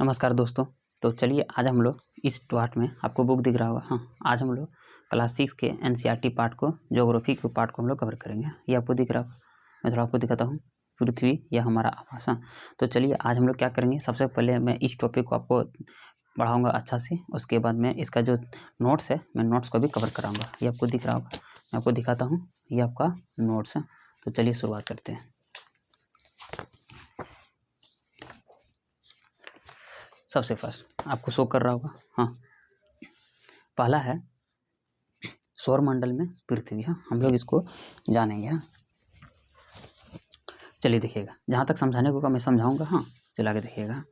नमस्कार दोस्तों। तो चलिए आज हम लोग इस पार्ट में आपको बुक दिख रहा होगा। हाँ, आज हम लोग क्लास 6 के एनसीईआरटी पार्ट को, ज्योग्राफी के पार्ट को हम लोग कवर करेंगे। ये आपको दिख रहा होगा। मैं थोड़ा आपको दिखाता हूँ। पृथ्वी या हमारा आवास। हाँ, तो चलिए आज हम लोग क्या करेंगे। सबसे पहले मैं इस टॉपिक को आपको पढ़ाऊँगा अच्छा से। उसके बाद में इसका जो नोट्स है, मैं नोट्स को भी कवर कराऊँगा। ये आपको दिख रहा होगा। मैं आपको दिखाता हूँ। ये आपका नोट्स है। तो चलिए शुरुआत करते हैं। सबसे फर्स्ट आपको शो कर रहा होगा। हाँ, पहला है सौरमंडल में पृथ्वी। हाँ, हम लोग इसको जानेंगे। हाँ, चलिए देखिएगा। जहाँ तक समझाने को होगा मैं समझाऊंगा। हाँ, चला के देखिएगा।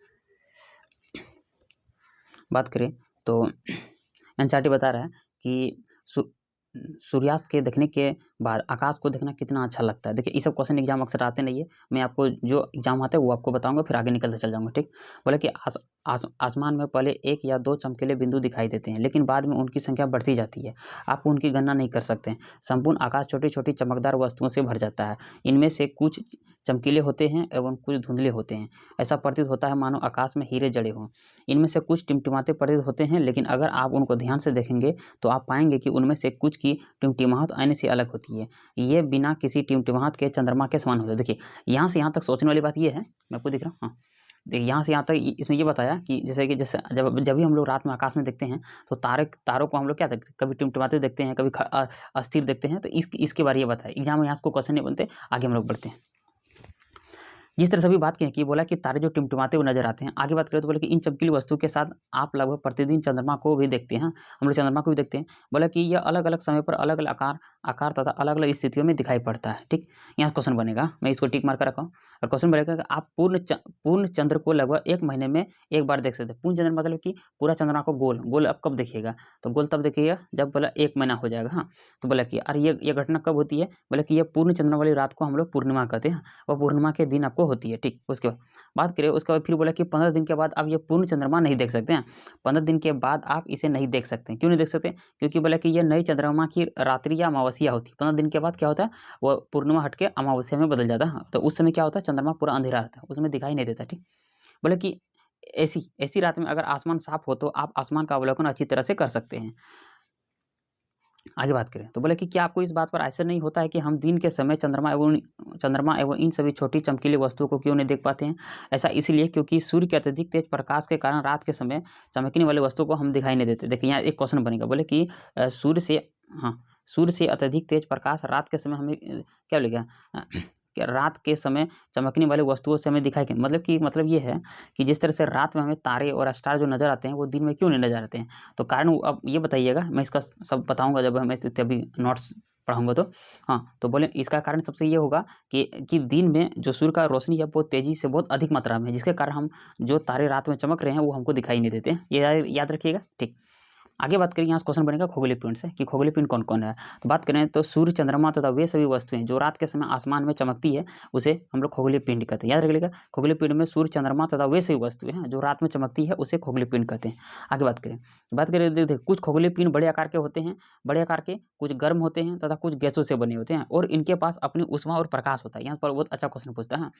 बात करें तो एनसीईआरटी बता रहा है कि सूर्यास्त के देखने के बाद आकाश को देखना कितना अच्छा लगता है। देखिए, ये सब क्वेश्चन एग्जाम अक्सर आते नहीं है। मैं आपको जो एग्जाम आते हैं वो आपको बताऊंगा, फिर आगे निकलते चल जाऊंगा। ठीक, बोले कि आसमान में पहले एक या दो चमकीले बिंदु दिखाई देते हैं, लेकिन बाद में उनकी संख्या बढ़ती जाती है। आप उनकी गणना नहीं कर सकते। संपूर्ण आकाश छोटी छोटी चमकदार वस्तुओं से भर जाता है। इनमें से कुछ चमकीले होते हैं एवं कुछ धुंधले होते हैं। ऐसा प्रतीत होता है मानो आकाश में हीरे जड़े हों। इनमें से कुछ टिमटिमाते प्रतीत होते हैं, लेकिन अगर आप उनको ध्यान से देखेंगे तो आप पाएंगे कि उनमें से कुछ की टिमटिमाहट अन्य से अलग होती है। ये बिना किसी टिमटिमाहट के चंद्रमा के समान होते हैं। देखिए, यहाँ से यहाँ तक सोचने वाली बात ये है। मैं आपको दिख रहा हूँ। हाँ, देखिए, यहाँ से यहाँ तक इसमें ये बताया कि जैसे जब भी हम लोग रात में आकाश में देखते हैं तो तारों को हम लोग क्या देखते हैं, कभी टिमटिमाते देखते हैं, कभी अस्थिर देखते हैं। तो इसके बारे में बताया। एग्जाम में यहाँ को क्वेश्चन नहीं बनते। आगे हम लोग बढ़ते हैं। जिस तरह से भी बात की है कि बोला कि तारे जो टिमटिमाते हुए नजर आते हैं। आगे बात करें तो बोले कि इन चमकीली वस्तु के साथ आप लगभग प्रतिदिन चंद्रमा को भी देखते हैं। हम लोग चंद्रमा को भी देखते हैं। बोला कि यह अलग अलग समय पर अलग अलग आकार तथा अलग अलग स्थितियों में दिखाई पड़ता है। ठीक, यहाँ क्वेश्चन बनेगा। मैं इसको टिक मार कर रखा हूँ। और क्वेश्चन बनेगा कि आप पूर्ण चंद्र को लगभग एक महीने में एक बार देख सकते हैं। पूर्ण चंद्र मतलब कि पूरा चंद्रमा को गोल गोल अब कब देखिएगा, तो गोल तब देखिएगा जब बोला एक महीना हो जाएगा। हाँ, तो बोला कि अरे ये घटना कब होती है। बोला कि ये पूर्ण चंद्रमा वाली रात को हम लोग पूर्णिमा कहते हैं। वह पूर्णिमा के दिन आपको होती है। ठीक, उसके बाद बात करें। उसके बाद फिर बोला कि 15 दिन के बाद आप ये पूर्ण चंद्रमा नहीं देख सकते हैं। 15 दिन के बाद आप इसे नहीं देख सकते। क्यों नहीं देख सकते? क्योंकि बोला कि यह नई चंद्रमा की रात्रि या अमावस्या होती है। 15 दिन के बाद क्या होता है, वो पूर्णिमा हट के अमावस्या में बदल जाता है। तो उस समय क्या होता है, चंद्रमा पूरा अंधेरा रहता है, उसमें दिखाई नहीं देता। ठीक, बोले कि ऐसी ऐसी रात में अगर आसमान साफ हो तो आप आसमान का अवलोकन अच्छी तरह से कर सकते हैं। आगे बात करें तो बोले कि क्या आपको इस बात पर आश्चर्य नहीं होता है कि हम दिन के समय चंद्रमा एवं इन सभी छोटी चमकीली वस्तुओं को क्यों नहीं देख पाते हैं? ऐसा इसलिए क्योंकि सूर्य के अत्यधिक तेज प्रकाश के कारण रात के समय चमकने वाली वस्तुओं को हम दिखाई नहीं देते। देखिए, यहाँ एक क्वेश्चन बनेगा। बोले कि सूर्य से अत्यधिक तेज प्रकाश रात के समय हमें क्या बोलेगा, कि रात के समय चमकने वाली वस्तुओं से हमें दिखाई क्यों, मतलब ये है कि जिस तरह से रात में हमें तारे और स्टार जो नज़र आते हैं वो दिन में क्यों नहीं नज़र आते हैं। तो कारण अब ये बताइएगा। मैं इसका सब बताऊंगा जब मैं तभी नोट्स पढ़ाऊंगा तो। हाँ, तो बोले इसका कारण सबसे ये होगा कि दिन में जो सूर्य का रोशनी है बहुत तेज़ी से बहुत अधिक मात्रा में है, जिसके कारण हम जो तारे रात में चमक रहे हैं वो हमको दिखाई नहीं देते हैं। ये याद रखिएगा। ठीक, आगे बात करें। यहाँ क्वेश्चन बनेगा खगोलीय पिंड से कि खगोलीय पिंड कौन कौन है। तो बात करें तो सूर्य, चंद्रमा तथा वे सभी वस्तुएं जो रात के समय आसमान में चमकती है उसे हम लोग खगोलीय पिंड कहते हैं। याद रखिएगा, खगोलीय पिंड में सूर्य, चंद्रमा तथा वे सभी वस्तुएं हैं जो रात में चमकती है उसे खगोलीय पिंड कहते हैं। आगे बात करें देखिए, कुछ खगोलीय पिंड बड़े आकार के होते हैं, बड़े आकार के, कुछ गर्म होते हैं तथा कुछ गैसों से बने होते हैं और इनके पास अपनी ऊष्मा और प्रकाश होता है। यहाँ पर बहुत अच्छा क्वेश्चन पूछता है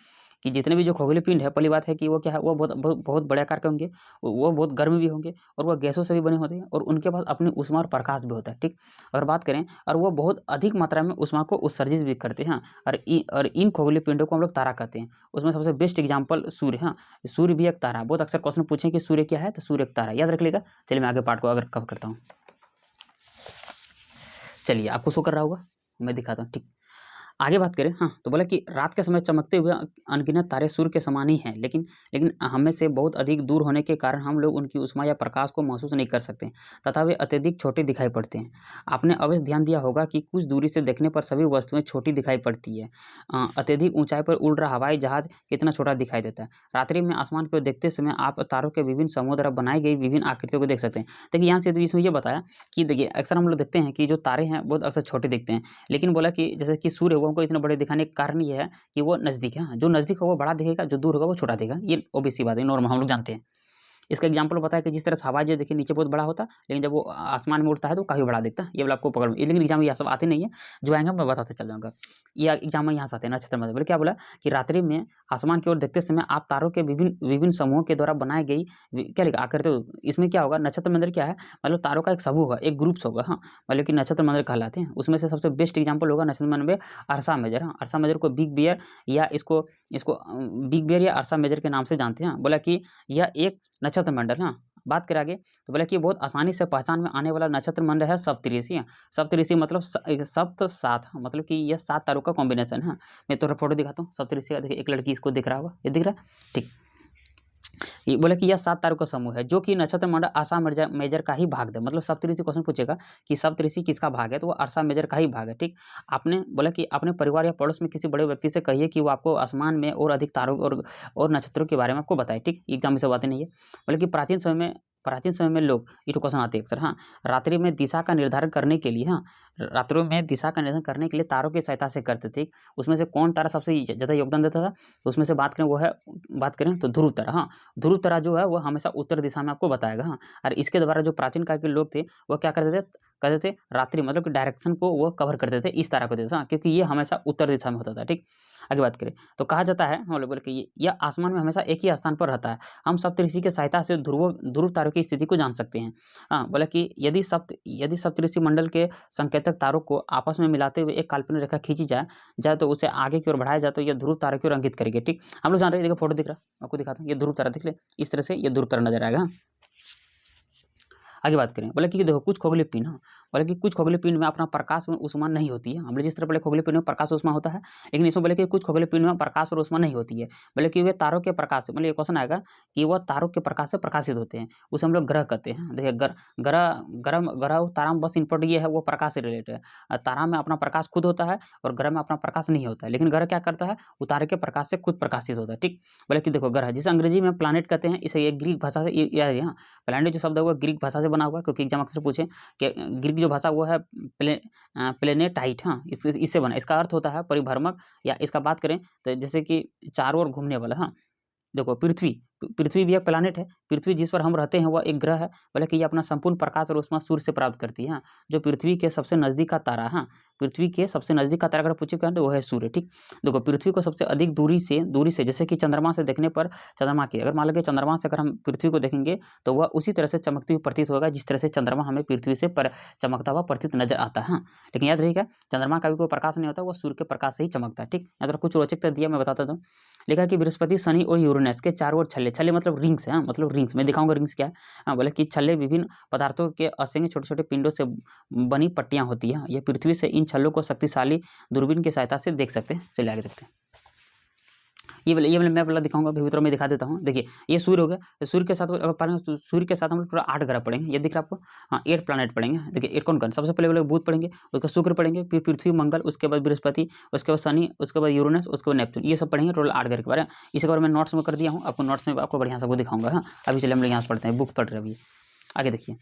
कि जितने भी जो खगोलीय पिंड है, पहली बात है कि वो क्या है, वो बहुत बड़े आकार के होंगे, वो बहुत गर्म भी होंगे और वह गैसों से भी बने होते हैं और उनके पास अपनी ऊष्मा और प्रकाश भी होता है। ठीक, अगर बात करें और वो बहुत अधिक मात्रा में ऊष्मा को उत्सर्जित भी करते हैं। और इन खगोलीय पिंडों को हम लोग तारा कहते हैं। उसमें सबसे बेस्ट एग्जाम्पल सूर्य। हाँ, सूर्य भी एक तारा। बहुत अक्सर क्वेश्चन पूछे कि सूर्य क्या है, तो सूर्य एक तारा। याद रख लेगा। चलिए मैं आगे पार्ट को अगर कवर करता हूँ। चलिए, आपको शो कर रहा होगा, मैं दिखाता हूँ। ठीक, आगे बात करें। हाँ, तो बोला कि रात के समय चमकते हुए अनगिनत तारे सूर्य के समान ही हैं, लेकिन हमें से बहुत अधिक दूर होने के कारण हम लोग उनकी ऊष्मा या प्रकाश को महसूस नहीं कर सकते तथा वे अत्यधिक छोटे दिखाई पड़ते हैं। आपने अवश्य ध्यान दिया होगा कि कुछ दूरी से देखने पर सभी वस्तुएं छोटी दिखाई पड़ती है। अत्यधिक ऊंचाई पर उड़ रहा हवाई जहाज कितना छोटा दिखाई देता है। रात्रि में आसमान को देखते समय आप तारों के विभिन्न समूह द्वारा बनाई गई विभिन्न आकृतियों को देख सकते हैं। देखिए, यहाँ से इसमें ये बताया कि देखिए अक्सर हम लोग देखते हैं कि जो तारे हैं बहुत अक्सर छोटे दिखते हैं, लेकिन बोला कि जैसे कि सूर्य होगा उनको इतने बड़े दिखाने का कारण ये है कि वो नज़दीक है। हाँ, जो नज़दीक होगा वो बड़ा दिखेगा, जो दूर होगा वो छोटा दिखेगा। ये ओबीसी बात है, नॉर्मल हम लोग जानते हैं। इसका एग्जाम्पल पता है कि जिस तरह से हवा जो देखिए नीचे बहुत बड़ा होता है, लेकिन जब वो आसमान में उड़ता है तो काफ़ी बड़ा दिखता है। ये वाला आपको पकड़, लेकिन एग्जाम ये सब आते नहीं है, जो आएंगे मैं बताते चल जाऊँगा। ये एग्जाम में यहाँ से आते हैं नक्षत्र मंडल। बोले क्या बोला कि रात्रि में आसमान की ओर देखते समय आप तारों के विभिन्न विभिन्न समूहों के द्वारा बनाई गई क्या लिखा आकृति, इसमें क्या होगा, नक्षत्र मंडल क्या है, मतलब तारों का एक समूह है, एक ग्रुप्स होगा, हाँ, मतलब कि नक्षत्र मंडल कहलाते हैं। उसमें से सबसे बेस्ट एग्जाम्पल होगा नक्षत्र मंडल में अर्सा मेजर। हाँ, अर्सा मेजर को बिग बियर या इसको इसको बिग बियर या अर्सा मेजर के नाम से जानते हैं। बोला कि यह एक नक्षत्र मंडल, हाँ, बात करें आगे तो बोला कि बहुत आसानी से पहचान में आने वाला नक्षत्र मंडल है सप्तऋषि। सप्तऋषि मतलब सप्त सात, मतलब कि यह 7 तारों का कॉम्बिनेशन है। मैं थोड़ा फोटो दिखाता हूँ सप्तऋषि का। देखिए एक लड़की इसको दिख रहा होगा, ये दिख रहा है, ठीक। ये बोले कि यह 7 तारों का समूह है जो कि नक्षत्र मंडल आशा मेजर का ही भाग है। मतलब सप्तऋषि क्वेश्चन पूछेगा कि सप्तऋषि किसका भाग है, तो वो आशा मेजर का ही भाग है, ठीक। आपने बोला कि अपने परिवार या पड़ोस में किसी बड़े व्यक्ति से कहिए कि वो आपको आसमान में और अधिक तारों और नक्षत्रों के बारे में आपको बताए, ठीक। एग्जाम में सब बातें नहीं है। बोले कि प्राचीन समय में लोग, ये तो क्वेश्चन आते हैं अक्सर, हाँ, रात्रि में दिशा का निर्धारण करने के लिए, हाँ, रात्रों में दिशा का निर्धारण करने के लिए तारों की सहायता से करते थे। उसमें से कौन तारा सबसे ज़्यादा योगदान देता था, तो उसमें से बात करें तो ध्रुव तारा। हाँ, ध्रुव तारा जो है वो हमेशा उत्तर दिशा में आपको बताएगा, हाँ। और इसके द्वारा जो प्राचीन काल के लोग थे वो क्या करते थे रात्रि मतलब कि डायरेक्शन को वो कवर करते थे इस तारा को देते थे, हाँ, क्योंकि ये हमेशा उत्तर दिशा में होता था, ठीक। आगे बात करें तो कहा जाता है, हम लोग बोले कि यह आसमान में हमेशा एक ही स्थान पर रहता है। हम सप्तऋषि की सहायता से ध्रुव तारों की स्थिति को जान सकते हैं। हाँ, बोला कि यदि सप्तऋषि मंडल के संकेतक तारों को आपस में मिलाते हुए एक काल्पनिक रेखा खींची जाए तो उसे आगे की ओर बढ़ाया जाए तो यह ध्रुव तारा की ओर इंगित करेगी, ठीक। हम लोग जान रहे हैं, देखो फोटो दिख रहा है, आपको दिखाता हूँ, ये ध्रुव तारा दिख ले, इस तरह से ये ध्रुव तारा नजर आएगा। आगे बात करें, बोले कि देखो कुछ खगोलीय पिंड, हाँ, बोले कि कुछ खगोलीय पिंड में अपना प्रकाश में ऊष्मा नहीं होती है। हमने जिस तरह बोले खगोलीय पिंड में प्रकाश ऊष्मा होता है, लेकिन इसमें बोले कि कुछ खगोलीय पिंड में प्रकाश और ऊष्मा नहीं होती है। बोले कि वे तारों के प्रकाश से, मतलब ये क्वेश्चन आएगा कि वह तारों के प्रकाश से प्रकाशित होते हैं, उसे हम लोग ग्रह कहते हैं। देखिए ग्रह तारा में बस इम्पोर्ट ये है, वो प्रकाश से रिलेटेड है। तारा में अपना प्रकाश खुद होता है और ग्रह में अपना प्रकाश नहीं होता है, लेकिन ग्रह क्या करता है, वो तारे के प्रकाश से खुद प्रकाशित होता है, ठीक। बोले कि देखो ग्रह जिसे अंग्रेजी में प्लानेट कहते हैं, इसे ये ग्रीक भाषा से यहाँ प्लानेट जो शब्द है वो ग्रीक भाषा से बना हुआ है, क्योंकि एग्जाम अक्सर पूछे कि ग्रीक जो भाषा वो है प्लेनेटाइट, हाँ, इससे बना। इसका अर्थ होता है परिभ्रमक, या इसका बात करें तो जैसे कि चारों ओर घूमने वाला, हाँ। देखो पृथ्वी भी एक प्लैनेट है। पृथ्वी जिस पर हम रहते हैं वह एक ग्रह है। बोले कि ये अपना संपूर्ण प्रकाश और ऊष्मा सूर्य से प्राप्त करती है, हाँ, जो पृथ्वी के सबसे नज़दीक का तारा, हाँ, पृथ्वी के सबसे नज़दीक का तारा अगर पूछे तो वो है सूर्य, ठीक। देखो पृथ्वी को सबसे अधिक दूरी से जैसे कि चंद्रमा से देखने पर चंद्रमा की, अगर मान लो कि चंद्रमा से अगर हम पृथ्वी को देखेंगे तो वह उसी तरह से चमकती हुई प्रतीत होगा जिस तरह से चंद्रमा हमें पृथ्वी से चमकता हुआ प्रतीत नजर आता है, हाँ। लेकिन याद रखिएगा चंद्रमा का भी कोई प्रकाश नहीं होता, वो सूर्य के प्रकाश से ही चमकता है, ठीक। यहाँ तो कुछ रोचकता दिया, मैं बताता हूँ। लिखा कि बृहस्पति, शनि और यूरेनस के चारों ओर छल्ले मतलब रिंग्स हैं, मतलब रिंग्स मैं दिखाऊंगा रिंग्स क्या है। हाँ, बोले कि छल्ले विभिन्न पदार्थों के असंख्य छोटे छोटे पिंडों से बनी पट्टियां होती हैं। यह पृथ्वी से इन छल्लों को शक्तिशाली दूरबीन की सहायता से देख सकते हैं। चलिए आगे देखते हैं। ये वाला मैं वाला दिखाऊंगा, भीतर में दिखा देता हूँ। देखिए ये सूर्य हो गया, तो सूर्य के साथ अगर पढ़ेंगे सूर्य के साथ हम लोग पूरा 8 ग्रह पढ़ेंगे, ये दिख रहा है आपको, हाँ, 8 प्लैनेट पढ़ेंगे। देखिए 8 कौन कौन, सबसे पहले बोले बुध पढ़ेंगे, उसके शुक्र पढ़ेंगे, फिर पृथ्वी मंगल, उसके बाद बृहस्पति, उसके बाद शनि, उसके बाद यूरेनस, उसके बाद नेपच्यून, ये सब पढ़ेंगे। टोटल 8 ग्रह के बारे में इसके बारे में नोट्स में कर दिया हूँ, आपको नोट्स में आपको बढ़िया सबको दिखाऊंगा। हाँ, अभी चलिए हम लोग यहाँ से पढ़ते हैं, बुक पढ़ रहे अभी। आगे देखिए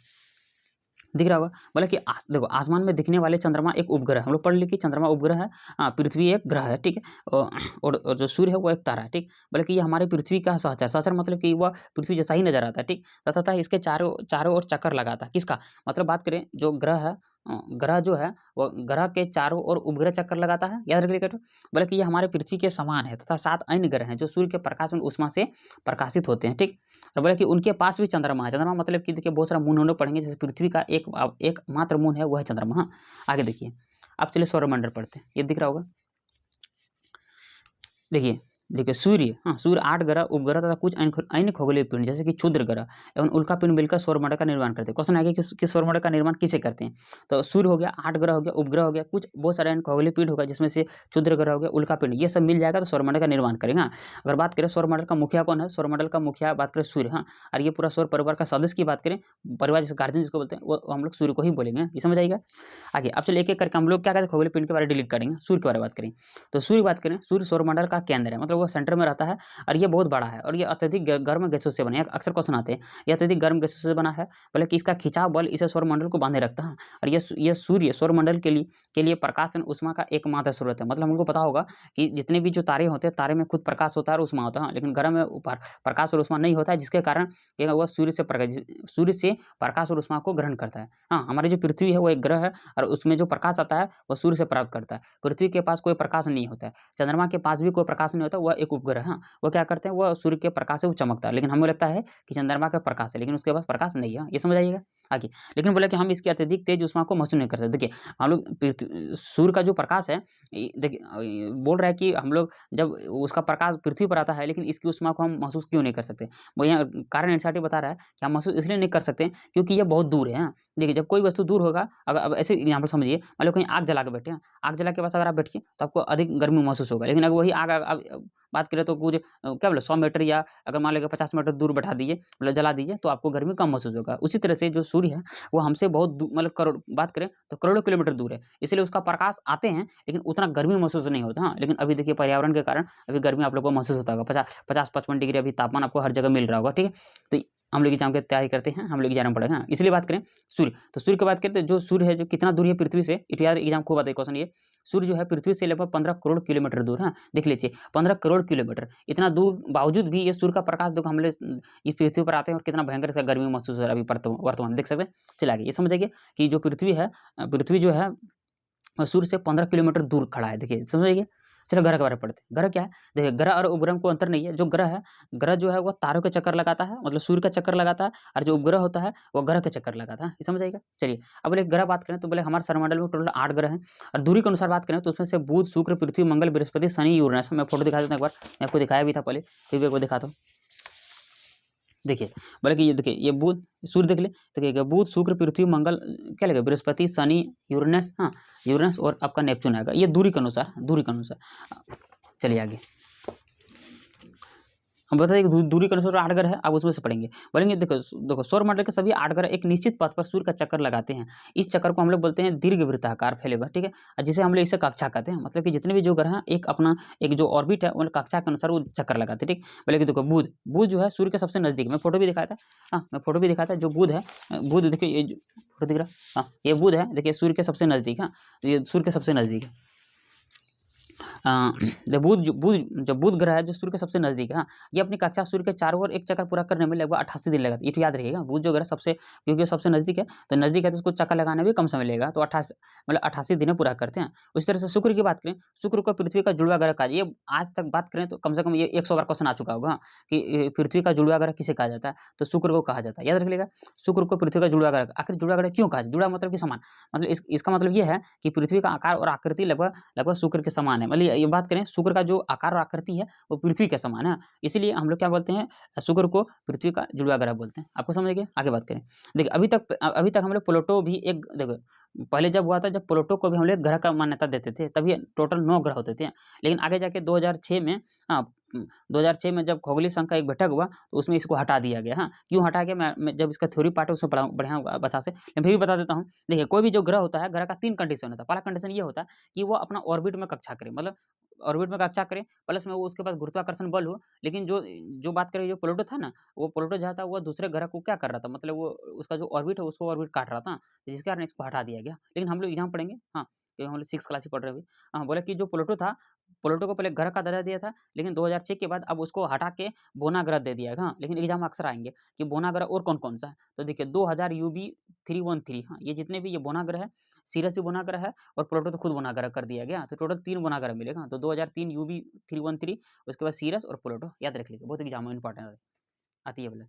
दिख रहा होगा, बोला कि देखो आसमान में दिखने वाले चंद्रमा एक उपग्रह है। हम लोग पढ़ लिखे चंद्रमा उपग्रह है, हाँ, पृथ्वी एक ग्रह है, ठीक है। और जो सूर्य है वो एक तारा है, ठीक। बोले कि ये हमारी पृथ्वी का सहचर मतलब कि वह पृथ्वी जैसा ही नजर आता है, ठीक। तथा इसके चारों ओर चक्कर लगाता है। किसका मतलब बात करें, जो ग्रह है, ग्रह जो है वो ग्रह के चारों ओर उपग्रह चक्कर लगाता है, याद रखिएगा। बोले कि ये हमारे पृथ्वी के समान है तथा 7 अन्य ग्रह हैं जो सूर्य के प्रकाश और ऊष्मा से प्रकाशित होते हैं, ठीक। और बोले कि उनके पास भी चंद्रमा है। चंद्रमा मतलब कि देखिए बहुत सारा मून हम लोग पढ़ेंगे, जैसे पृथ्वी का एक मात्र मून है वह है चंद्रमा, हाँ। आगे देखिए, अब चलिए सौरमंडल पढ़ते हैं, ये दिख रहा होगा। देखिए सूर्य, हाँ, सूर्य 8 ग्रह उपग्रह तथा कुछ अन्य खगोलीय पिंड जैसे कि क्षुद्र ग्रह एवं उल्का पिंड मिलकर सौरमंडल का निर्माण करते हैं। क्वेश्चन आएगा कि सौरमंडल का निर्माण किसे करते हैं, तो सूर्य हो गया, 8 ग्रह हो गया, उपग्रह हो गया, कुछ बहुत सारे अन्य खगोलीय पिंड होगा जिसमें से क्षुद्र ग्रह हो गया, उल्का पिंड, ये सब मिल जाएगा तो सौरमंडल का निर्माण करेगा। अगर बात करें सौरमंडल का मुखिया कौन है, सौरमंडल का मुखिया बात करें सूर्य, हाँ। और ये पूरा सौर परिवार का सदस्य की बात करें, परिवार जिसको गार्जियन जिसको बोलते हैं वो हम लोग सूर्य को ही बोलेंगे, ये समझ आएगा। आगे अब चलिए एक एक करके हम लोग क्या कहते हैं खगोलीय पिंड के बारे में डिलीट करेंगे। सूर्य के बारे में बात करें तो सूर्य बात करें, सूर्य सौरमंडल का केंद्र है, मतलब मतलब वो सेंटर में रहता है और ये बहुत बड़ा है और ये अत्यधिक गर्म गैसों से बना है। अक्सर क्वेश्चन आते हैं, ये अत्यधिक गर्म गैसों से बना है, बोले कि इसका खिंचाव बल इसे सौरमंडल को बांधे रखता है और ये सूर्य सौरमंडल के लिए प्रकाश उष्मा का एकमात्र स्रोत है। मतलब हमको पता होगा कि जितने भी जो तारे होते हैं, तारे में खुद प्रकाश होता है और उष्मा होता है, लेकिन ग्रह में प्रकाश और उष्मा नहीं होता है, जिसके कारण वह सूर्य से प्रकाश और उष्मा को ग्रहण करता है। हाँ, हमारी जो पृथ्वी है वो एक ग्रह है और उसमें जो प्रकाश आता है वह सूर्य से प्राप्त करता है। पृथ्वी के पास कोई प्रकाश नहीं होता है, चंद्रमा के पास भी कोई प्रकाश नहीं होता, वह एक उपग्रह है। वो क्या करते हैं, वह सूर्य के प्रकाश से वो चमकता है, लेकिन हमें लगता है कि चंद्रमा का प्रकाश है, लेकिन उसके पास प्रकाश नहीं है। ये समझ आइएगा आगे। लेकिन बोले कि हम इसकी अत्यधिक तेज उष्मा को महसूस नहीं कर सकते। देखिए हम लोग सूर्य का जो प्रकाश है, देखिए बोल रहा है कि हम लोग जब उसका प्रकाश पृथ्वी पर आता है, लेकिन इसकी उष्मा को हम महसूस क्यों नहीं कर सकते। वो यहाँ कारण एनसीईआरटी बता रहा है कि हम महसूस इसलिए नहीं कर सकते क्योंकि ये बहुत दूर है। देखिए जब कोई वस्तु दूर होगा, अगर अब ऐसे एग्जाम्पल समझिए, मान लो कहीं आग जला के बैठे हैं, आग जला के पास अगर आप बैठिए तो आपको अधिक गर्मी महसूस होगा, लेकिन अगर वही आग अब बात करें तो कुछ क्या बोले 100 मीटर या अगर मान लीजिए 50 मीटर दूर बैठा दीजिए, मतलब जला दीजिए, तो आपको गर्मी कम महसूस होगा। उसी तरह से जो सूर्य है वो हमसे बहुत मतलब करोड़ बात करें तो करोड़ों किलोमीटर दूर है, इसलिए उसका प्रकाश आते हैं लेकिन उतना गर्मी महसूस नहीं होता। हाँ, लेकिन अभी देखिए पर्यावरण के कारण अभी गर्मी आप लोग को महसूस होता होगा, 50-55 डिग्री अभी तापमान आपको हर जगह मिल रहा होगा। ठीक है, तो हम लोग एग्जाम की तैयारी करते हैं, हम लोग एग्जाम पढ़ेंगे। हाँ, इसलिए बात करें सूर्य, तो सूर्य की बात करें तो जो सूर्य है जो कितना दूर है पृथ्वी से, यार एग्जाम खूब आता है क्वेश्चन ये। सूर्य जो है पृथ्वी से लगभग 15 करोड़ किलोमीटर दूर है। देख लीजिए 15 करोड़ किलोमीटर, इतना दूर बावजूद भी ये सूर्य का प्रकाश देखो हम लोग इस पृथ्वी पर आते हैं और कितना भयंकर इसका गर्मी महसूस हो रहा है अभी वर्तमान देख सकते हैं। चलिए आगे ये समझ आइए कि जो पृथ्वी है, पृथ्वी जो है सूर्य से 15 किलोमीटर दूर खड़ा है। देखिए समझिए। चलो ग्रह के बारे में पढ़ते हैं। ग्रह क्या है, देखिए ग्रह और उपग्रह में कोई अंतर नहीं है। जो ग्रह है, ग्रह जो है वो तारों के चक्कर लगाता है, मतलब सूर्य का चक्कर लगाता है, और जो उपग्रह होता है वो ग्रह के चक्कर लगाता है। ये समझ आएगा। चलिए अब बोले ग्रह बात करें तो बोले हमारे सौरमंडल में टोटल 8 ग्रह हैं और दूरी के अनुसार बात करें तो उसमें से बुध, शुक्र, पृथ्वी, मंगल, बृहस्पति, शनि, यूरेनस। मैं फोटो दिखा देता हूं एक बार, मैं आपको दिखाया भी था पहले, फिर भी एक बार दिखाता हूँ। देखिए बोले कि ये देखिए ये बुध, सूर्य देख ले, देखिए बुध, शुक्र, पृथ्वी, मंगल, क्या लगेगा, बृहस्पति, शनि, यूरेनस। हाँ, यूरेनस और आपका नेपच्यून आएगा, ये दूरी के अनुसार, दूरी के अनुसार। चलिए आगे हम बताइए कि दूरी के अनुसार 8 ग्रह है, अब उसमें से पढ़ेंगे। बोलेंगे देखो देखो सौरमंडल के सभी 8 ग्रह एक निश्चित पथ पर सूर्य का चक्कर लगाते हैं। इस चक्कर को हम लोग बोलते हैं दीर्घवृत्ताकार फैलेबल। ठीक है, और जिसे हम लोग इसे कक्षा कहते हैं। मतलब कि जितने भी जो ग्रह हैं एक अपना एक जो ऑर्बिट है वो कक्षा के अनुसार वो चक्कर लगाते हैं। ठीक, बोले कि देखो बुध, बुध जो है सूर्य के सबसे नजदीक, मैं फोटो भी दिखाया था। हाँ, मैं फोटो भी दिखाया था। जो बुध है, बुध देखिए ये फोटो दिख रहा है, हाँ ये बुध है, देखिए सूर्य के सबसे नजदीक। हाँ, ये सूर्य के सबसे नजदीक है। जब बुध ग्रह है जो सूर्य के सबसे नजदीक है। हाँ, ये अपनी कक्षा सूर्य के चारों ओर एक चक्कर पूरा करने में लगभग 88 दिन लगता है। ये तो याद रखिएगा, बुध जो ग्रह सबसे, क्योंकि सबसे नजदीक है तो नजदीक है तो उसको चक्कर लगाने में कम समय लगेगा, तो 88 मतलब 88 दिन में पूरा करते हैं। उसी तरह से शुक्र की बात करें, शुक्र को पृथ्वी का जुड़वा ग्रह कहा, ये आज तक बात करें तो कम से कम ये 100 बार क्वेश्चन आ चुका होगा। हाँ, कि पृथ्वी का जुड़वा ग्रह किसे कहा जाता है, तो शुक्र को कहा जाता है। याद रख लीजिएगा, शुक्र को पृथ्वी का जुड़वा ग्रह। आखिर जुड़वा ग्रह क्यों कहा जाता है, जुड़ा मतलब कि समान, मतलब इसका मतलब ये है कि पृथ्वी का आकार और आकृति लगभग लगभग शुक्र के समान है। मतलब ये बात करें शुक्र का जो आकार और आकृति है वो पृथ्वी के समान है, इसीलिए हम लोग क्या बोलते हैं, शुक्र को पृथ्वी का जुड़वा ग्रह बोलते हैं। आपको समझ गए, आगे बात करें। देखिए अभी तक हम लोग प्लूटो भी एक, देखो पहले जब हुआ था जब प्लूटो को भी हम लोग ग्रह का मान्यता देते थे, तभी टोटल 9 ग्रह होते थे। लेकिन आगे जाके 2006 में, हाँ 2006 में जब खगोलीय संघ का एक बैठक हुआ तो उसमें इसको हटा दिया गया। हाँ, क्यों हटा गया, मैं जब इसका थ्योरी पार्ट है उसमें बढ़िया बचा से, लेकिन फिर भी बता देता हूँ। देखिए कोई भी जो ग्रह होता है, ग्रह का 3 कंडीशन होता है। पहला कंडीशन ये होता है कि वो अपना ऑर्बिट में कक्षा करे, मतलब ऑर्बिट में कक्षा करे, प्लस में वो उसके पास गुरुत्वाकर्षण बल हो। लेकिन जो जो बात करें जो प्लूटो था ना, वो प्लूटो जो था वो दूसरे ग्रह को क्या कर रहा था, मतलब वो उसका जो ऑर्बिट है उसको ऑर्बिट काट रहा था, जिसके कारण इसको हटा दिया गया। लेकिन हम लोग एग्जाम पढ़ेंगे। हाँ, हम लोग 6 क्लास ही पढ़ रहे हैं अभी। हाँ, बोले कि जो प्लूटो था, प्लूटो को पहले ग्रह का दर्जा दिया था, लेकिन 2006 के बाद अब उसको हटा के बोना ग्रह दे दिया है। हाँ, लेकिन एग्जाम में अक्सर आएंगे कि बोना ग्रह और कौन कौन सा है, तो देखिए 2000 यूबी 313। हाँ, ये जितने भी ये बोना ग्रह है, सीरस भी बोना ग्रह है और प्लूटो तो खुद बोना ग्रह कर दिया गया, तो टोटल 3 बोना ग्रह मिलेगा। तो 2003 यूबी 313, उसके बाद सीरस और प्लूटो, याद रख लीजिए, बहुत एग्जाम में इंपॉर्टेंट आती है बोले।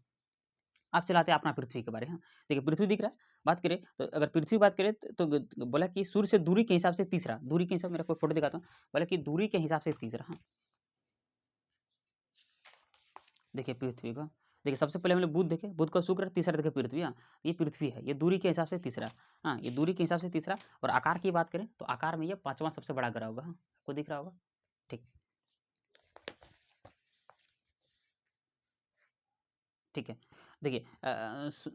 आप चलाते हैं अपना पृथ्वी के बारे में। हाँ, देखिए पृथ्वी दिख रहा है, बात करें तो अगर पृथ्वी की बात करें तो बोला कि सूर्य से दूरी के हिसाब से तीसरा, दूरी के हिसाब, मेरा कोई फोटो दिखाता हूँ, बोला कि दूरी के हिसाब से तीसरा। हाँ, देखिए पृथ्वी का, देखिए सबसे पहले हम लोग बुध देखे, बुध का शुक्र, तीसरा देखे पृथ्वी। हाँ, ये पृथ्वी है, ये दूरी के हिसाब से तीसरा। हाँ, ये दूरी के हिसाब से तीसरा। और आकार की बात करें तो आकार में ये 5वां सबसे बड़ा ग्रह होगा। हाँ, आपको दिख रहा होगा, ठीक ठीक है। देखिए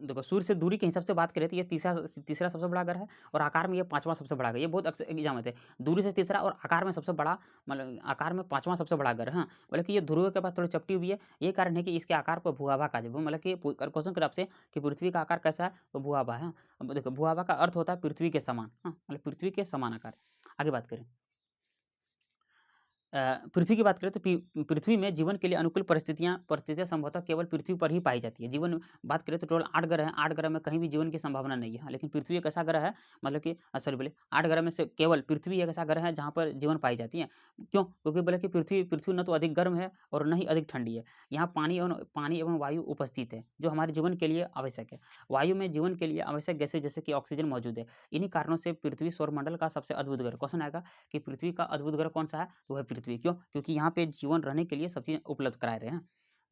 देखो सूर्य से दूरी के हिसाब से बात करें तो ये तीसरा सबसे बड़ा ग्रह है और आकार में ये 5वां सबसे बड़ा ग्रह है। ये बहुत अक्सर एग्ज़ाम आते हैं। दूरी से तीसरा और आकार में सबसे बड़ा मतलब आकार में 5वां सबसे बड़ा ग्रह, हाँ। बोले कि ये ध्रुव के पास थोड़ी चपटी हुई है। ये कारण है कि इसके आकार को भूआभा कहा जाए। मतलब कि क्वेश्चन करे आपसे कि पृथ्वी का आकार कैसा है? तो भूआभा है। अब देखो भूआभा का अर्थ होता है पृथ्वी के समान, हाँ। मतलब पृथ्वी के समान आकार। आगे बात करें। पृथ्वी की बात करें तो पृथ्वी में जीवन के लिए अनुकूल परिस्थितियाँ संभवतः केवल पृथ्वी पर ही पाई जाती है। जीवन बात करें तो टोटल 8 ग्रह हैं, 8 ग्रह में कहीं भी जीवन की संभावना नहीं है। हाँ, लेकिन पृथ्वी एक ऐसा ग्रह है मतलब कि सॉरी बोले 8 ग्रह में से केवल पृथ्वी एक ऐसा ग्रह है जहाँ पर जीवन पाई जाती है। क्यों? क्योंकि बोले कि पृथ्वी पृथ्वी न तो अधिक गर्म है और न ही अधिक ठंडी है। यहाँ पानी एवं वायु उपस्थित है, जो हमारे जीवन के लिए आवश्यक है। वायु में जीवन के लिए आवश्यक गैसें जैसे कि ऑक्सीजन मौजूद है। इन्हीं कारणों से पृथ्वी सौरमंडल का सबसे अद्भुत ग्रह। क्वेश्चन आएगा कि पृथ्वी का अद्भुत ग्रह कौन-सा है? तो वह पृथ्वी। क्यों? क्योंकि यहाँ पे जीवन रहने के लिए सब चीज़ें उपलब्ध कराए रहे हैं।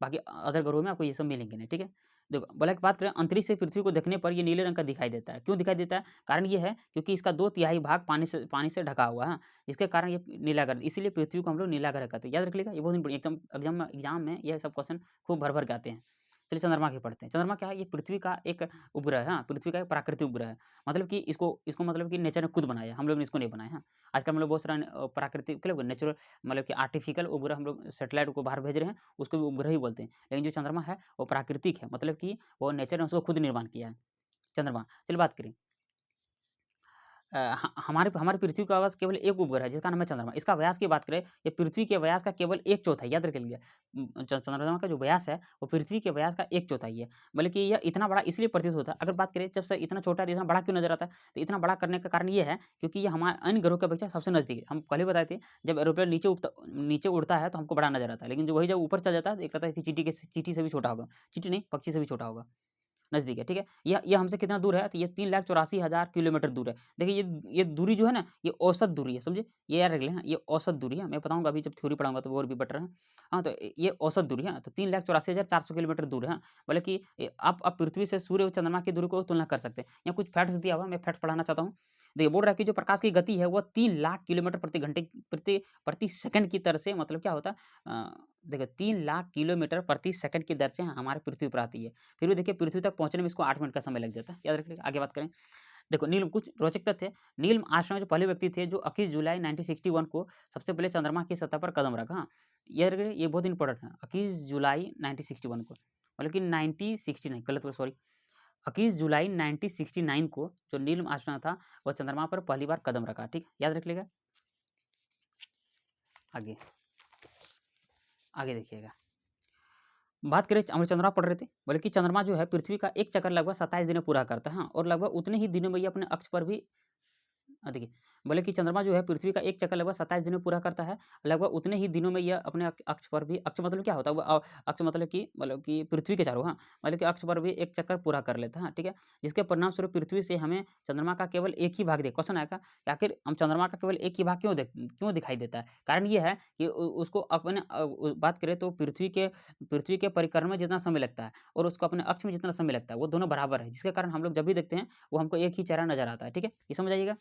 बाकी अदर ग्रहों में आपको ये सब मिलेंगे नहीं, ठीक है? देखो बोला कि बात करें अंतरिक्ष से पृथ्वी को देखने पर ये नीले रंग का दिखाई देता है। क्यों दिखाई देता है? कारण ये है क्योंकि इसका 2/3 भाग पानी से ढका हुआ है। इसके कारण ये नीला ग्रह इसीलिए पृथ्वी को हम लोग नीला ग्रह कहते हैं। याद रख लीजिएगा ये बहुत इम्पोर्टेंट एग्ज़ाम में ये सब क्वेश्चन खूब भर-भर के आते हैं। चलिए चंद्रमा की पढ़ते हैं। चंद्रमा क्या है? ये पृथ्वी का एक उपग्रह है, हाँ, पृथ्वी का एक प्राकृतिक उपग्रह है। मतलब कि इसको मतलब कि नेचर ने खुद बनाया है, हम लोग ने इसको नहीं बनाया है। आजकल हम लोग बहुत सारा प्राकृतिक मतलब नेचुरल मतलब कि आर्टिफ़िशियल उपग्रह हम लोग सैटेलाइट को बाहर भेज रहे हैं, उसको भी उपग्रह ही बोलते हैं। लेकिन जो चंद्रमा है, वो प्राकृतिक है, मतलब कि वो नेचर ने उसको खुद निर्माण किया है, चंद्रमा। चलिए बात करें। ह हमारे हमारी पृथ्वी का व्यास केवल एक उपग्रह है जिसका नाम है चंद्रमा। इसका व्यास की बात करें, ये पृथ्वी के व्यास का केवल 1/4 याद रखिएगा। चंद्रमा का जो व्यास है, वो पृथ्वी के व्यास का 1/4 है। बल्कि यह इतना बड़ा इसलिए प्रतीत होता है, अगर बात करें जब से इतना छोटा है तो इतना बड़ा क्यों नज़र आता है? तो इतना बड़ा करने का कारण ये है क्योंकि ये हमारे अन्य ग्रहों की अपेक्षा सबसे नज़दीक है। हम पहले बताए थे, जब एरोप्लेन नीचे उड़ता है तो हमको बड़ा नज़र आता है, लेकिन वही जब ऊपर चल जाता है तो एक लगता है कि चींटी से भी छोटा होगा। चींटी नहीं, पक्षी से भी छोटा होगा। नज़दीक है, ठीक है? यह हमसे कितना दूर है? तो ये 3,84,000 किलोमीटर दूर है। देखिए ये दूरी जो है ना, ये औसत दूरी है, समझे? ये याद रख लें, हाँ, ये औसत दूरी है। मैं बताऊँगा अभी जब थ्योरी पढ़ाऊँगा तो वो और भी बेटर है। हाँ, तो ये औसत दूरी है, तो 3,84,400 किलोमीटर दूर है। मतलब कि आप पृथ्वी से सूर्य और चंद्रमा की दूरी को तुलना कर सकते हैं। यहाँ कुछ फैक्ट्स दिया हुआ है, मैं फैक्ट पढ़ाना चाहता हूँ। देखिए, बोल रहा है कि जो प्रकाश की गति है, वो 3 लाख किलोमीटर प्रति घंटे प्रति सेकंड की दर से मतलब क्या होता है देखिए 3 लाख किलोमीटर प्रति सेकंड की दर से हमारे पृथ्वी पर आती है। फिर भी देखिए पृथ्वी तक पहुँचने में इसको 8 मिनट का समय लग जाता है। याद रखिएगा, आगे बात करें। देखो नील कुछ रोचक तथ्य नील आर्मस्ट्रांग जो पहले व्यक्ति थे जो 21 जुलाई 1961 को सबसे पहले चंद्रमा की सतह पर कदम रखा। हाँ, याद रखिए ये बहुत इंपॉर्टेंट है। 21 जुलाई 1961 को मतलब कि 1969 गलत सॉरी 21 जुलाई 1969 को जो नील आर्मस्ट्रांग था वह चंद्रमा पर पहली बार कदम रखा। ठीक है, याद रख लीजिएगा। आगे आगे देखिएगा। बात करें हम लोग चंद्रमा पढ़ रहे थे, बोले कि चंद्रमा जो है पृथ्वी का एक चक्कर लगभग 27 दिन में पूरा करता है, हाँ, और लगभग उतने ही दिनों में ये अपने अक्ष पर भी देखिए, बोले कि चंद्रमा जो है पृथ्वी का एक चक्कर लगभग 27 दिन में पूरा करता है। लगभग उतने ही दिनों में यह अपने अक्ष पर भी अक्ष मतलब क्या होता है? वो अक्ष मतलब कि पृथ्वी के चारों हाँ, मतलब कि अक्ष पर भी एक चक्कर पूरा कर लेता है, हाँ, ठीक है? जिसके परिणामस्वरूप पृथ्वी से हमें चंद्रमा का केवल एक ही भाग क्वेश्चन आएगा कि आखिर हम चंद्रमा का केवल एक ही भाग क्यों दिखाई देता है? कारण ये है कि उसको अपने बात करें तो पृथ्वी के परिक्रमा में जितना समय लगता है और उसको अपने अक्ष में जितना समय लगता है, वो दोनों बराबर है। जिसके कारण हम लोग जब भी देखते हैं, वो हमको एक ही चेहरा नज़र आता है, ठीक है? ये समझ आइएगा?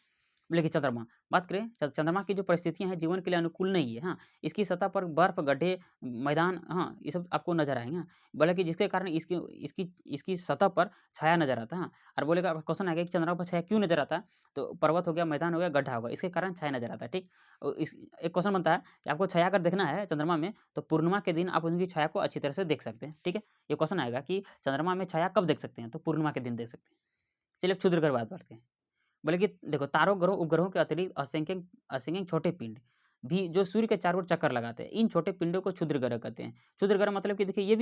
देखिए चंद्रमा, बात करें चंद्रमा की जो परिस्थितियाँ हैं जीवन के लिए अनुकूल नहीं है, हाँ। इसकी सतह पर बर्फ, गड्ढे, मैदान हाँ, ये सब आपको नज़र आएँगे, हाँ। बोले कि जिसके कारण इसकी इसकी इसकी सतह पर छाया नज़र आता है, हाँ। और बोलेगा क्वेश्चन आएगा कि चंद्रमा पर छाया क्यों नज़र आता है? तो पर्वत हो गया, मैदान हो गया, गड्ढा होगा, इसके कारण छाया नज़र आता है, ठीक? इस एक क्वेश्चन बनता है कि आपको छाया अगर देखना है चंद्रमा में, तो पूर्णिमा के दिन आप उनकी छाया को अच्छी तरह से देख सकते हैं, ठीक है? ये क्वेश्चन आएगा कि चंद्रमा में छाया कब देख सकते हैं? तो पूर्णिमा के दिन देख सकते हैं। चलिए अब क्षुद्र ग्रह बात करते हैं। बोले कि देखो तारों ग्रहों उपग्रहों के अतिरिक्त असंख्य छोटे पिंड भी जो सूर्य के चारों ओर चक्कर लगाते हैं इन छोटे पिंडों को क्षुद्र ग्रह कहते हैं। क्षुद्र ग्रह मतलब कि देखिए ये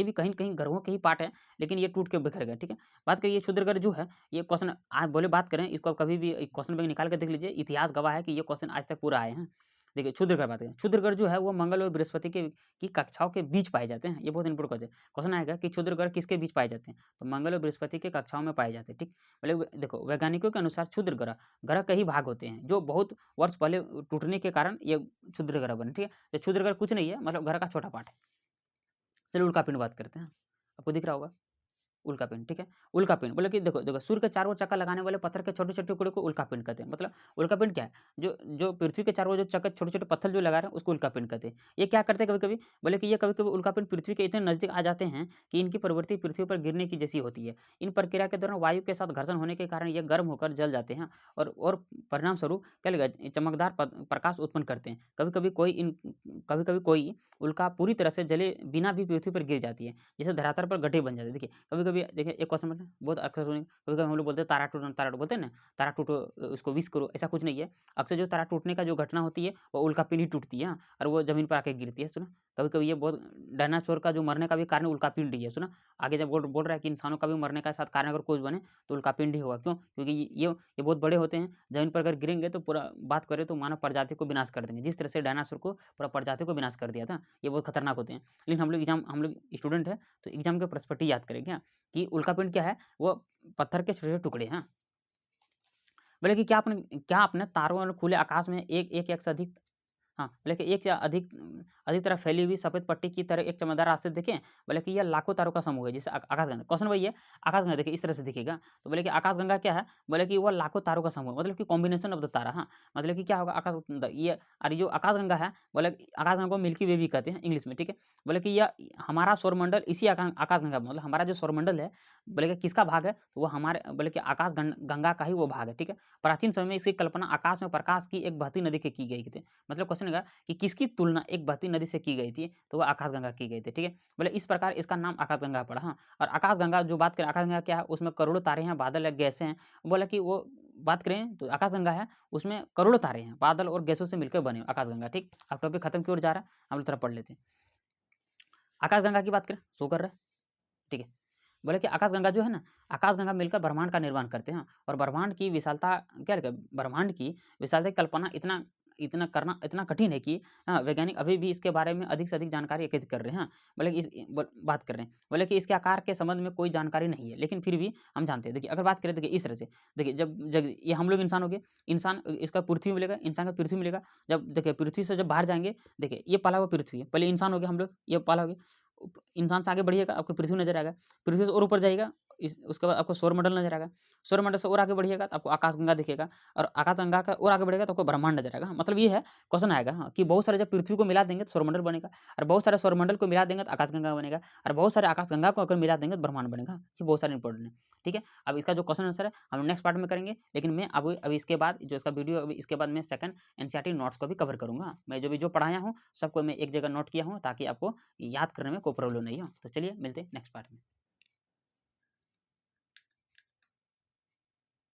भी कहीं न कहीं ग्रहों के ही पार्ट है, लेकिन ये टूट के बिखर गए, ठीक है। बात करिए क्षुद्र ग्रह जो है ये क्वेश्चन आज बोले बात करें इसको आप कभी भी क्वेश्चन बैंक निकाल के देख लीजिए, इतिहास गवाह है कि ये क्वेश्चन आज तक पूरा आए हैं। देखिए क्षुद्र ग्रह बात करें, क्षुद्र ग्रह जो है वो मंगल और बृहस्पति की कक्षाओं के बीच पाए जाते हैं। ये बहुत इंपोर्टेंट क्वेश्चन आएगा कि क्षुद्र ग्रह किसके बीच पाए जाते हैं? तो मंगल और बृहस्पति के कक्षाओं में पाए जाते हैं, ठीक। मतलब देखो वैज्ञानिकों के अनुसार क्षुद्र ग्रह ग्रह के ही भाग होते हैं जो बहुत वर्ष पहले टूटने के कारण ये क्षुद्र ग्रह बने, ठीक है। तो क्षुद्र ग्रह कुछ नहीं है मतलब ग्रह का छोटा पार्ट है। चलिए उल्का पिंड बात करते हैं, आपको दिख रहा होगा। उल्कापिंड, ठीक है। उल्कापिंड बोले कि देखो देखो सूर्य के चारों ओर चक्कर लगाने वाले पत्थर के छोटे-छोटे टुकड़े को उल्कापिंड कहते हैं। मतलब उल्कापिंड क्या है? जो जो पृथ्वी के चारों ओर जो चक्कर छोटे-छोटे पत्थर जो लगा रहे हैं उसको उल्कापिंड कहते हैं। ये क्या करते हैं कभी-कभी? बोले कि ये कभी-कभी उल्कापिंड पृथ्वी के इतने नज़दीक आ जाते हैं कि इनकी प्रवृत्ति पृथ्वी पर गिरने की जैसी होती है। इन प्रक्रिया के दौरान वायु के साथ घर्षण होने के कारण ये गर्म होकर जल जाते हैं और परिणाम स्वरूप क्या लगेगा चमकदार प्रकाश उत्पन्न करते हैं। कभी-कभी कोई उल्का पूरी तरह से जले बिना भी पृथ्वी पर गिर जाती है। जैसे धरातल पर गड्ढे बन जाते हैं। देखिए, कभी-कभी देखिए एक क्वेश्चन में बहुत अक्सर सुनेंगे, कभी-कभी हम लोग बोलते हैं तारा टूट बोलते हैं ना, तारा टूटो उसको विश करो, ऐसा कुछ नहीं है। अक्सर जो तारा टूटने का जो घटना होती है, वो उल्कापिंड ही टूटती है, हाँ, और वो ज़मीन पर आके गिरती है, सुना? कभी-कभी ये बहुत डायनासोर का जो मरने का भी कारण उल्कापिंड ही है, सुना? आगे जब बोल बोल रहा है कि इंसानों का भी मरने का साथ कारण अगर कुछ बने, तो उल्कापिंड ही होगा। क्यों? क्योंकि ये बहुत बड़े होते हैं, ज़मीन पर अगर गिरेंगे तो पूरा बात करें तो मानव प्रजाति को विनाश कर देंगे। जिस तरह से डायनासोर को पूरा प्रजाति को विनाश कर दिया था, ये बहुत खतरनाक होते हैं। लेकिन हम लोग स्टूडेंट हैं, तो एग्ज़ाम के प्रश्नपट्टी याद करें क्या? कि उल्कापिंड क्या है? वो पत्थर के छोटे-छोटे टुकड़े हैं। बोले कि क्या आपने तारों और खुले आकाश में एक या से अधिक हाँ, बोले कि एक या अधिक तरह फैली हुई सफ़ेद पट्टी की तरह एक चमकदार रास्ते देखें? बोले कि यह लाखों तारों का समूह है, जैसे आकाशगंगा। क्वेश्चन वही है, आकाशगंगा देखिए इस तरह से दिखेगा। तो बोले कि आकाशगंगा क्या है? बोले कि वह लाखों तारों का समूह है, मतलब कि कॉम्बिनेशन ऑफ द तारा, हाँ। मतलब कि क्या होगा ये और ये जो आकाशगंगा है, बोले आकाशगंगा को मिल्की वे भी कहते हैं इंग्लिश में, ठीक है। बोले कि यह हमारा सौरमंडल इसी आकाशगंगा मतलब हमारा जो सौरमंडल है, बोले कि किसका भाग है? तो वो हमारे बोले कि गंगा का ही वो भाग है, ठीक है। प्राचीन समय में इसकी कल्पना आकाश में प्रकाश की एक बहती नदी की गई थी। मतलब क्वेश्चन होगा कि किसकी तुलना एक बहती नदी से की गई थी? तो वो आकाशगंगा की गई थी, ठीक है। बोले इस प्रकार इसका नाम आकाशगंगा पड़ा, हाँ। और आकाशगंगा जो बात करें आकाशगंगा क्या है? उसमें करोड़ों तारे हैं, बादल है, गैसें हैं। बोला कि वो बात करें तो आकाशगंगा है, उसमें करोड़ों तारे हैं, बादल और गैसों से मिलकर बने आकाशगंगा, ठीक। अब टॉपिक खत्म की ओर जा रहा है, हम लोग थोड़ा पढ़ लेते हैं। आकाशगंगा की बात करें, शो कर रहा है, ठीक है। बोले कि आकाशगंगा जो है ना, आकाशगंगा मिलकर ब्रह्मांड का निर्माण करते हैं और ब्रह्मांड की विशालता की कल्पना इतना इतना करना इतना कठिन है कि वैज्ञानिक अभी भी इसके बारे में अधिक से अधिक जानकारी एकत्रित कर रहे हैं। बोले कि बात कर रहे हैं, बोले कि इसके आकार के संबंध में कोई जानकारी नहीं है, लेकिन फिर भी हम जानते हैं। देखिए अगर बात करें देखिए इस तरह से, देखिए जब ये हम लोग इंसान हो गए, इंसान इसका पृथ्वी मिलेगा, इंसान का पृथ्वी मिलेगा। जब देखिए पृथ्वी से जब बाहर जाएँगे, देखिए ये पाला हुआ पृथ्वी है, पहले इंसान हो गए हम लोग, ये पाला हो गया। इंसान से आगे बढ़िएगा आपको पृथ्वी नज़र आएगा, पृथ्वी से और ऊपर जाइएगा उसके बाद आपको सौरमंडल नज़र आएगा, सौरमंडल से और आगे बढ़िएगा तो आपको आकाशगंगा दिखेगा और आकाशगंगा का और आगे बढ़ेगा तो आपको ब्रह्मांड नज़र आएगा। मतलब ये है क्वेश्चन आएगा, हाँ, कि बहुत सारे जब पृथ्वी को मिला देंगे तो सौरमंडल बनेगा और बहुत सारे सौरमंडल को मिला देंगे तो आकाशगंगा बनेगा और बहुत सारे आकाशगंगा को अगर मिला देंगे तो ब्रह्मांड बनेगा। ये बहुत सारे इंपॉर्टेंट है, ठीक है। अब इसका जो क्वेश्चन आंसर है हम नेक्स्ट पार्ट में करेंगे, लेकिन मैं अभी इसके बाद जो इसका वीडियो अभी इसके बाद मैं सेकंड एनसीईआरटी नोट्स को भी कवर करूँगा। मैं जो पढ़ाया हूँ सबको मैं एक जगह नोट किया हूँ ताकि आपको याद करने में कोई प्रॉब्लम नहीं हो। तो चलिए मिलते हैं नेक्स्ट पार्ट में।